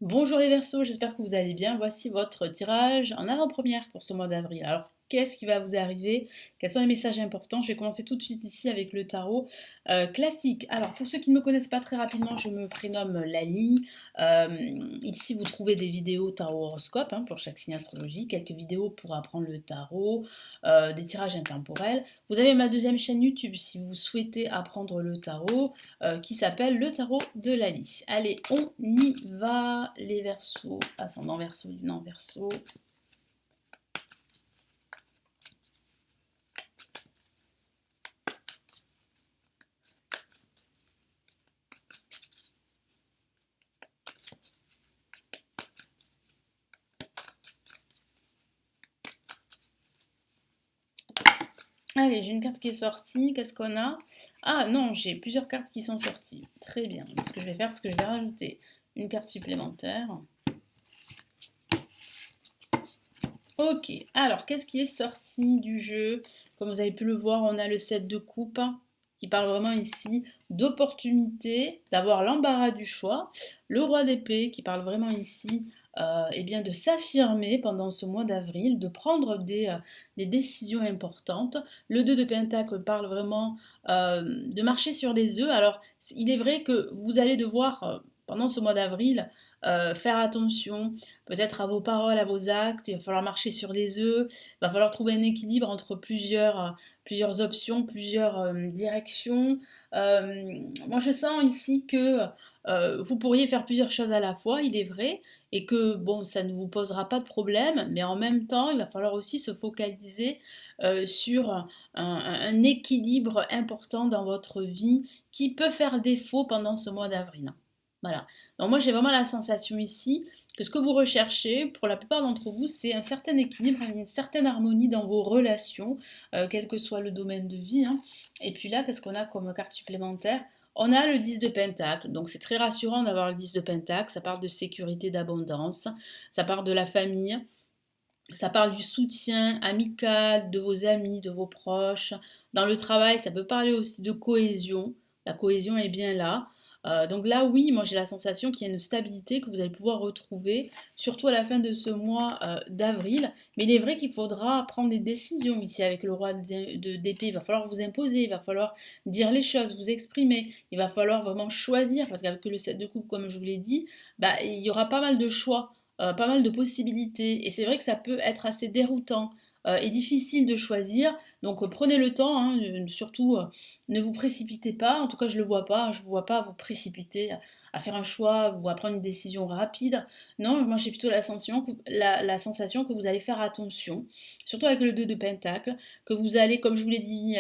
Bonjour les Verseaux, j'espère que vous allez bien. Voici votre tirage en avant-première pour ce mois d'avril. Alors, qu'est-ce qui va vous arriver? Quels sont les messages importants? Je vais commencer tout de suite ici avec le tarot classique. Alors, pour ceux qui ne me connaissent pas très rapidement, je me prénomme Lali. Ici, vous trouvez des vidéos tarot horoscope pour chaque signe astrologique, quelques vidéos pour apprendre le tarot, des tirages intemporels. Vous avez ma deuxième chaîne YouTube si vous souhaitez apprendre le tarot qui s'appelle le tarot de Lali. Allez, on y va, les Verseaux, ascendant Verseau, lunan Verseau. Allez, j'ai une carte qui est sortie, qu'est-ce qu'on a? Ah non, j'ai plusieurs cartes qui sont sorties. Très bien, ce que je vais faire, c'est que je vais rajouter une carte supplémentaire. Ok, alors qu'est-ce qui est sorti du jeu? Comme vous avez pu le voir, on a le 7 de coupe qui parle vraiment ici d'opportunité, d'avoir l'embarras du choix. Le roi d'épée qui parle vraiment ici eh bien de s'affirmer pendant ce mois d'avril, de prendre des décisions importantes. Le 2 de pentacle parle vraiment de marcher sur des œufs. Alors, il est vrai que vous allez devoir, pendant ce mois d'avril, faire attention peut-être à vos paroles, à vos actes, il va falloir marcher sur les œufs, il va falloir trouver un équilibre entre plusieurs options, plusieurs directions. Moi je sens ici que vous pourriez faire plusieurs choses à la fois, il est vrai, et que bon, ça ne vous posera pas de problème, mais en même temps, il va falloir aussi se focaliser sur un équilibre important dans votre vie qui peut faire défaut pendant ce mois d'avril. Voilà. Donc moi j'ai vraiment la sensation ici que ce que vous recherchez, pour la plupart d'entre vous, c'est un certain équilibre, une certaine harmonie dans vos relations, quel que soit le domaine de vie. Et puis là, qu'est-ce qu'on a comme carte supplémentaire? On a le 10 de Pentacle, donc c'est très rassurant d'avoir le 10 de Pentacle, ça parle de sécurité, d'abondance, ça parle de la famille, ça parle du soutien amical de vos amis, de vos proches. Dans le travail, ça peut parler aussi de cohésion. La cohésion est bien là. Donc là, oui, moi j'ai la sensation qu'il y a une stabilité que vous allez pouvoir retrouver, surtout à la fin de ce mois d'avril. Mais il est vrai qu'il faudra prendre des décisions ici avec le roi d'épée. Il va falloir vous imposer, il va falloir dire les choses, vous exprimer. Il va falloir vraiment choisir, parce qu'avec le 7 de coupe, comme je vous l'ai dit, bah, il y aura pas mal de choix pas mal de possibilités. Et c'est vrai que ça peut être assez déroutant et difficile de choisir. Donc prenez le temps, surtout ne vous précipitez pas. En tout cas, je ne le vois pas. Je ne vous vois pas vous précipiter à faire un choix ou à prendre une décision rapide. Non, moi j'ai plutôt la sensation que vous allez faire attention, surtout avec le 2 de Pentacle, que vous allez, comme je vous l'ai dit,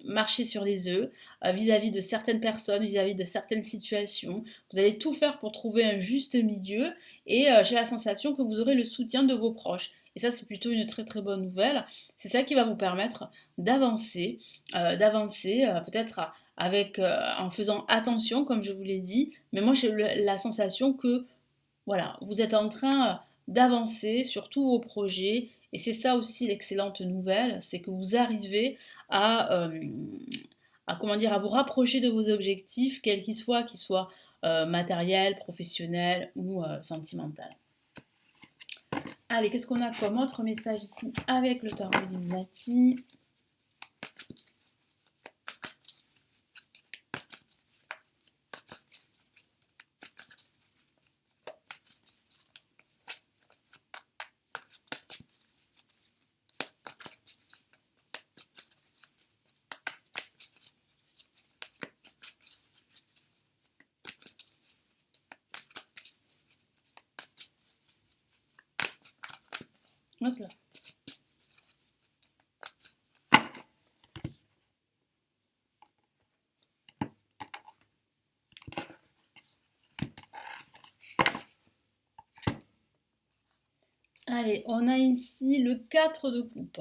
marcher sur les œufs vis-à-vis de certaines personnes, vis-à-vis de certaines situations. Vous allez tout faire pour trouver un juste milieu et j'ai la sensation que vous aurez le soutien de vos proches. Et ça, c'est plutôt une très très bonne nouvelle. C'est ça qui va vous permettre d'avancer peut-être en faisant attention, comme je vous l'ai dit. Mais moi, j'ai la sensation que voilà, vous êtes en train d'avancer sur tous vos projets. Et c'est ça aussi l'excellente nouvelle, c'est que vous arrivez à, euh, comment dire, à vous rapprocher de vos objectifs, quels qu'ils soient matériels, professionnels ou sentimentaux. Allez, qu'est-ce qu'on a comme autre message ici avec le tarot Illuminati? Hop là. Allez, on a ici le 4 de coupe.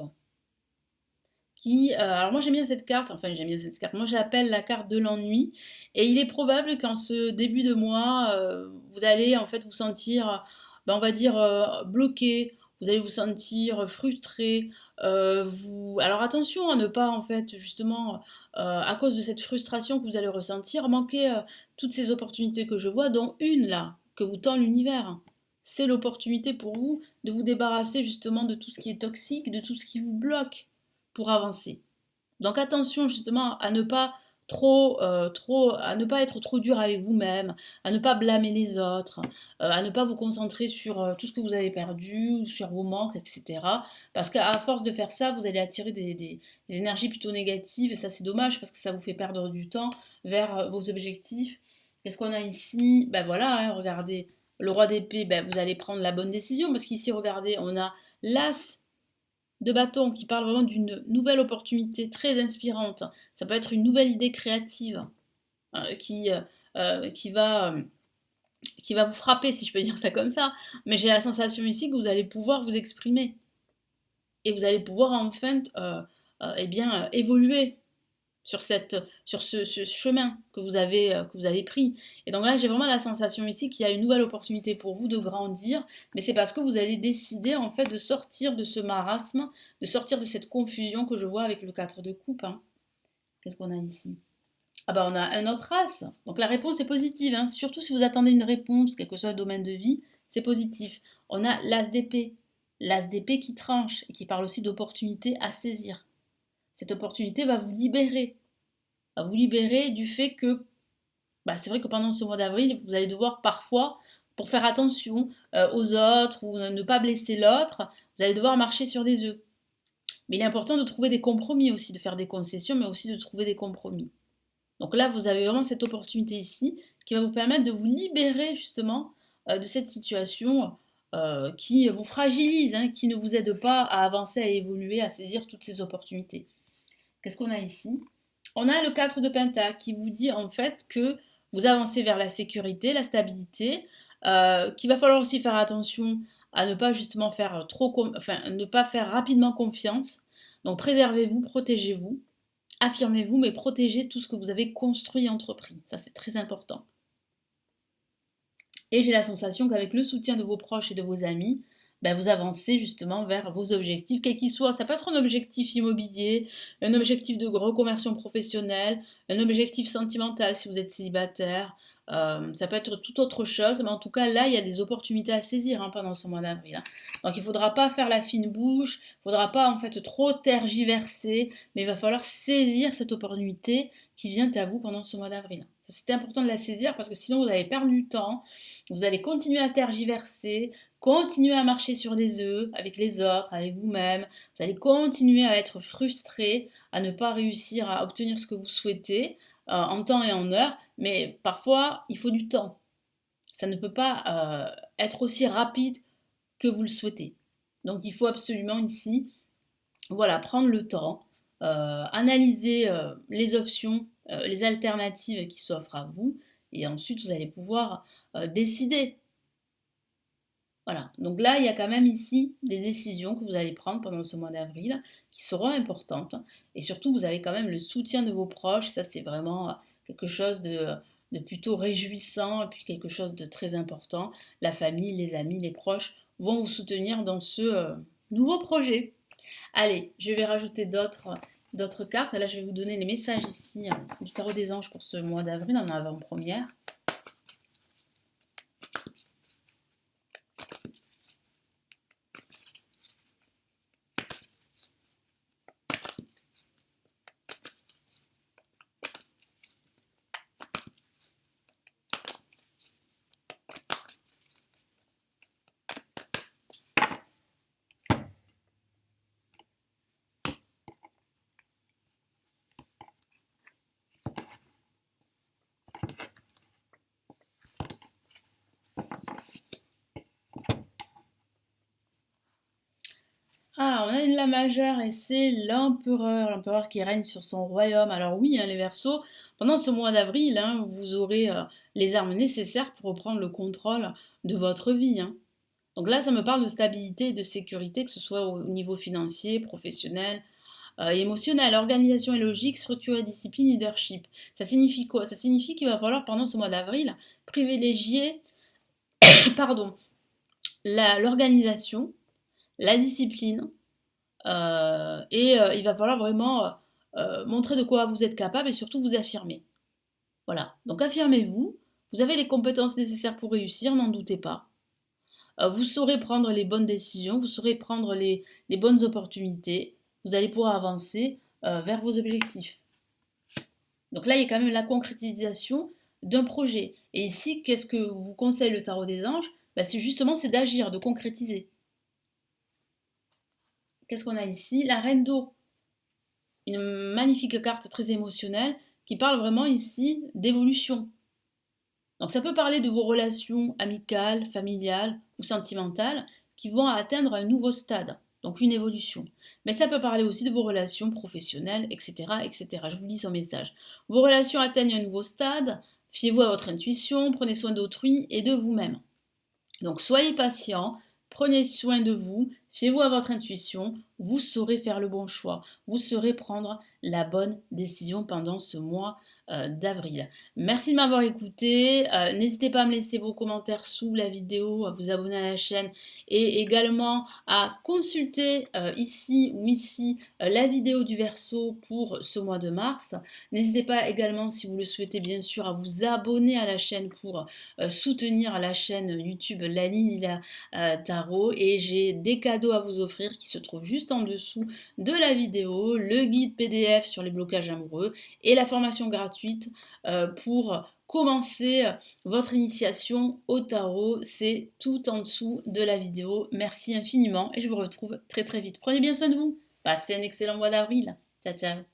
Alors moi j'aime bien cette carte, enfin j'aime bien cette carte, moi j'appelle la carte de l'ennui, et il est probable qu'en ce début de mois, vous allez en fait vous sentir, ben, on va dire, bloqué, vous allez vous sentir frustré, alors attention à ne pas en fait justement, à cause de cette frustration que vous allez ressentir, manquer toutes ces opportunités que je vois, dont une là, que vous tend l'univers. C'est l'opportunité pour vous de vous débarrasser justement de tout ce qui est toxique, de tout ce qui vous bloque pour avancer. Donc attention justement à ne pas à ne pas être trop dur avec vous-même, à ne pas blâmer les autres, à ne pas vous concentrer sur tout ce que vous avez perdu, ou sur vos manques, etc. Parce qu'à force de faire ça, vous allez attirer des énergies plutôt négatives, et ça c'est dommage parce que ça vous fait perdre du temps vers vos objectifs. Qu'est-ce qu'on a ici? Ben voilà, hein, regardez, le roi d'épée, ben vous allez prendre la bonne décision, parce qu'ici, regardez, on a l'as de bâton qui parle vraiment d'une nouvelle opportunité très inspirante. Ça peut être une nouvelle idée créative euh, qui, euh, euh, qui, va, euh, qui va vous frapper, si je peux dire ça comme ça. Mais j'ai la sensation ici que vous allez pouvoir vous exprimer et vous allez pouvoir enfin eh bien, évoluer sur ce chemin que vous avez pris. Et donc là, j'ai vraiment la sensation ici qu'il y a une nouvelle opportunité pour vous de grandir, mais c'est parce que vous allez décider en fait de sortir de ce marasme, de sortir de cette confusion que je vois avec le 4 de coupe. Hein. Qu'est-ce qu'on a ici? Ah bah on a un autre as. Donc la réponse est positive, hein. Surtout si vous attendez une réponse, quel que soit le domaine de vie, c'est positif. On a l'as d'épée. L'as d'épée qui tranche et qui parle aussi d'opportunité à saisir. Cette opportunité va vous libérer du fait que bah, c'est vrai que pendant ce mois d'avril, vous allez devoir parfois, pour faire attention aux autres ou ne pas blesser l'autre, vous allez devoir marcher sur des œufs. Mais il est important de trouver des compromis aussi, de faire des concessions, mais aussi de trouver des compromis. Donc là, vous avez vraiment cette opportunité ici qui va vous permettre de vous libérer justement de cette situation qui vous fragilise, hein, qui ne vous aide pas à avancer, à évoluer, à saisir toutes ces opportunités. Qu'est-ce qu'on a ici? On a le 4 de Penta qui vous dit en fait que vous avancez vers la sécurité, la stabilité, qu'il va falloir aussi faire attention à ne pas justement faire enfin, ne pas faire rapidement confiance. Donc préservez-vous, protégez-vous, affirmez-vous, mais protégez tout ce que vous avez construit et entrepris. Ça, c'est très important. Et j'ai la sensation qu'avec le soutien de vos proches et de vos amis, ben, vous avancez justement vers vos objectifs, quels qu'ils soient. Ça peut être un objectif immobilier, un objectif de reconversion professionnelle, un objectif sentimental si vous êtes célibataire. Ça peut être toute autre chose, mais en tout cas là, il y a des opportunités à saisir hein, pendant ce mois d'avril. Hein. Donc il ne faudra pas faire la fine bouche, il ne faudra pas en fait trop tergiverser, mais il va falloir saisir cette opportunité qui vient à vous pendant ce mois d'avril. C'est important de la saisir parce que sinon vous allez perdre du temps, vous allez continuer à tergiverser, continuer à marcher sur des œufs avec les autres, avec vous-même. Vous allez continuer à être frustré, à ne pas réussir à obtenir ce que vous souhaitez en temps et en heure. Mais parfois, il faut du temps. Ça ne peut pas être aussi rapide que vous le souhaitez. Donc il faut absolument ici, voilà, prendre le temps, analyser les options, les alternatives qui s'offrent à vous, et ensuite vous allez pouvoir décider. Voilà, donc là, il y a quand même ici des décisions que vous allez prendre pendant ce mois d'avril qui seront importantes. Et surtout, vous avez quand même le soutien de vos proches. Ça, c'est vraiment quelque chose de plutôt réjouissant et puis quelque chose de très important. La famille, les amis, les proches vont vous soutenir dans ce nouveau projet. Allez, je vais rajouter d'autres cartes. Là, je vais vous donner les messages ici du tarot des anges pour ce mois d'avril en avant-première. Ah, on a une la majeure et c'est l'empereur qui règne sur son royaume. Alors oui, hein, les Verseaux, pendant ce mois d'avril, hein, vous aurez les armes nécessaires pour reprendre le contrôle de votre vie. Hein. Donc là, ça me parle de stabilité et de sécurité, que ce soit au niveau financier, professionnel, émotionnel, organisation et logique, structure et discipline, leadership. Ça signifie quoi? Ça signifie qu'il va falloir, pendant ce mois d'avril, privilégier pardon, l'organisation, la discipline, il va falloir vraiment montrer de quoi vous êtes capable et surtout vous affirmer. Voilà, donc affirmez-vous, Vous avez les compétences nécessaires pour réussir, n'en doutez pas. Vous saurez prendre les bonnes décisions, vous saurez prendre les bonnes opportunités. Vous allez pouvoir avancer vers vos objectifs. Donc là, il y a quand même la concrétisation d'un projet. Et ici, qu'est-ce que vous conseille le tarot des anges? C'est justement c'est d'agir, de concrétiser. Qu'est-ce qu'on a ici? La reine d'eau. Une magnifique carte très émotionnelle qui parle vraiment ici d'évolution. Donc ça peut parler de vos relations amicales, familiales ou sentimentales qui vont atteindre un nouveau stade, donc une évolution. Mais ça peut parler aussi de vos relations professionnelles, etc., etc. Je vous lis son message. Vos relations atteignent un nouveau stade, fiez-vous à votre intuition, prenez soin d'autrui et de vous-même. Donc soyez patient, prenez soin de vous, fiez-vous à votre intuition, vous saurez faire le bon choix, vous saurez prendre la bonne décision pendant ce mois d'avril. Merci de m'avoir écouté, n'hésitez pas à me laisser vos commentaires sous la vidéo, à vous abonner à la chaîne et également à consulter ici ou ici la vidéo du Verseau pour ce mois de mars. N'hésitez pas également, si vous le souhaitez bien sûr, à vous abonner à la chaîne pour soutenir la chaîne YouTube Lali Lila Tarot, et j'ai des cadeaux à vous offrir qui se trouvent juste en dessous de la vidéo, le guide PDF sur les blocages amoureux et la formation gratuite pour commencer votre initiation au tarot. C'est tout en dessous de la vidéo. Merci infiniment et je vous retrouve très très vite. Prenez bien soin de vous. Passez un excellent mois d'avril. Ciao ciao.